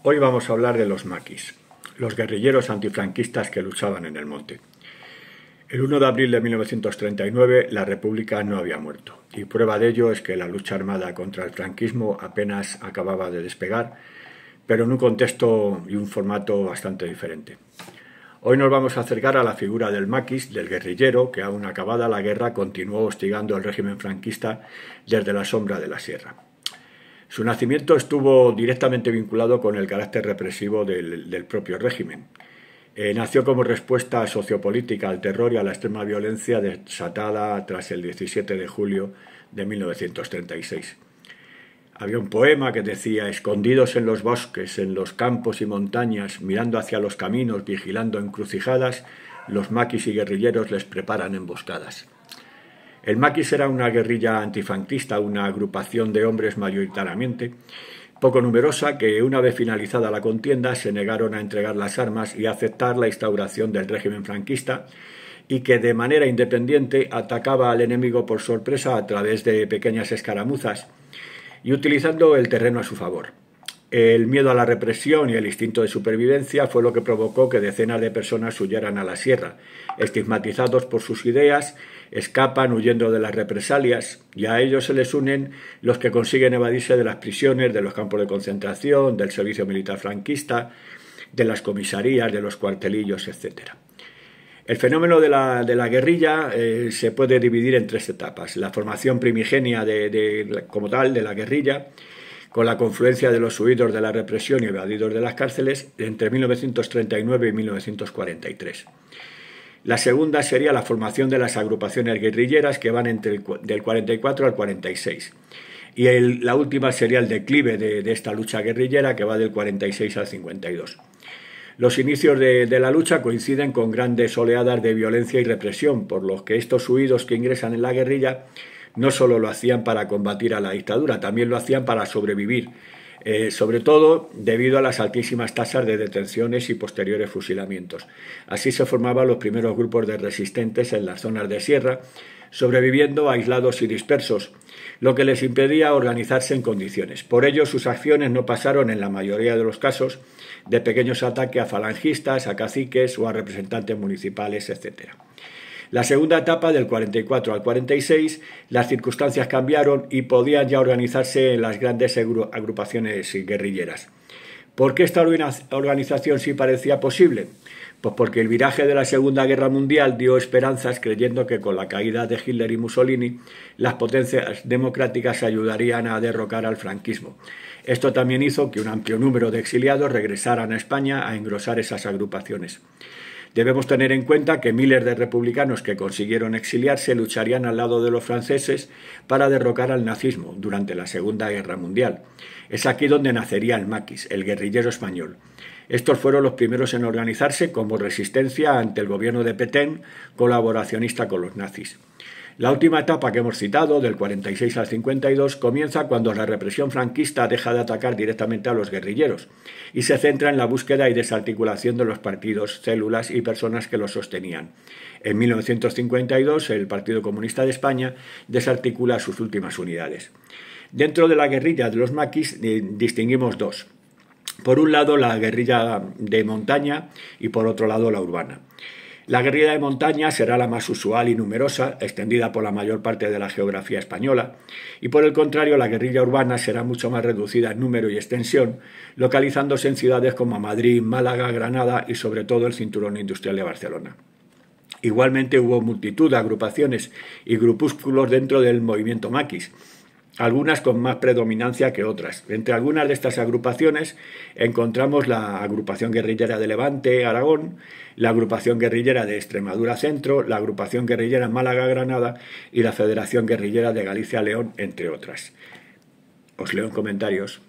Hoy vamos a hablar de los maquis, los guerrilleros antifranquistas que luchaban en el monte. El 1 de abril de 1939 la República no había muerto, y prueba de ello es que la lucha armada contra el franquismo apenas acababa de despegar, pero en un contexto y un formato bastante diferente. Hoy nos vamos a acercar a la figura del maquis, del guerrillero, que aún acabada la guerra continuó hostigando al régimen franquista desde la sombra de la sierra. Su nacimiento estuvo directamente vinculado con el carácter represivo del propio régimen. Nació como respuesta sociopolítica al terror y a la extrema violencia desatada tras el 17 de julio de 1936. Había un poema que decía: escondidos en los bosques, en los campos y montañas, mirando hacia los caminos, vigilando encrucijadas, los maquis y guerrilleros les preparan emboscadas. El maquis era una guerrilla antifranquista, una agrupación de hombres mayoritariamente poco numerosa que, una vez finalizada la contienda, se negaron a entregar las armas y a aceptar la instauración del régimen franquista, y que de manera independiente atacaba al enemigo por sorpresa a través de pequeñas escaramuzas y utilizando el terreno a su favor. El miedo a la represión y el instinto de supervivencia fue lo que provocó que decenas de personas huyeran a la sierra. Estigmatizados por sus ideas, escapan huyendo de las represalias, y a ellos se les unen los que consiguen evadirse de las prisiones, de los campos de concentración, del servicio militar franquista, de las comisarías, de los cuartelillos, etc. El fenómeno de la guerrilla se puede dividir en tres etapas: la formación primigenia como tal de la guerrilla, con la confluencia de los huidos de la represión y evadidos de las cárceles entre 1939 y 1943. La segunda sería la formación de las agrupaciones guerrilleras, que van del 44 al 46. Y la última sería el declive de esta lucha guerrillera, que va del 46 al 52. Los inicios de la lucha coinciden con grandes oleadas de violencia y represión, por lo que estos huidos que ingresan en la guerrilla no solo lo hacían para combatir a la dictadura, también lo hacían para sobrevivir, sobre todo debido a las altísimas tasas de detenciones y posteriores fusilamientos. Así se formaban los primeros grupos de resistentes en las zonas de sierra, sobreviviendo aislados y dispersos, lo que les impedía organizarse en condiciones. Por ello, sus acciones no pasaron, en la mayoría de los casos, de pequeños ataques a falangistas, a caciques o a representantes municipales, etc. La segunda etapa, del 44 al 46, las circunstancias cambiaron y podían ya organizarse en las grandes agrupaciones guerrilleras. ¿Por qué esta organización sí parecía posible? Pues porque el viraje de la Segunda Guerra Mundial dio esperanzas, creyendo que con la caída de Hitler y Mussolini las potencias democráticas ayudarían a derrocar al franquismo. Esto también hizo que un amplio número de exiliados regresaran a España a engrosar esas agrupaciones. Debemos tener en cuenta que miles de republicanos que consiguieron exiliarse lucharían al lado de los franceses para derrocar al nazismo durante la Segunda Guerra Mundial. Es aquí donde nacería el maquis, el guerrillero español. Estos fueron los primeros en organizarse como resistencia ante el gobierno de Petén, colaboracionista con los nazis. La última etapa que hemos citado, del 46 al 52, comienza cuando la represión franquista deja de atacar directamente a los guerrilleros y se centra en la búsqueda y desarticulación de los partidos, células y personas que los sostenían. En 1952, el Partido Comunista de España desarticula sus últimas unidades. Dentro de la guerrilla de los maquis distinguimos dos. Por un lado, la guerrilla de montaña y por otro lado, la urbana. La guerrilla de montaña será la más usual y numerosa, extendida por la mayor parte de la geografía española, y por el contrario, la guerrilla urbana será mucho más reducida en número y extensión, localizándose en ciudades como Madrid, Málaga, Granada y sobre todo el cinturón industrial de Barcelona. Igualmente hubo multitud de agrupaciones y grupúsculos dentro del movimiento maquis, algunas con más predominancia que otras. Entre algunas de estas agrupaciones encontramos la agrupación guerrillera de Levante, Aragón, la agrupación guerrillera de Extremadura Centro, la agrupación guerrillera Málaga, Granada y la Federación Guerrillera de Galicia, León, entre otras. Os leo en comentarios.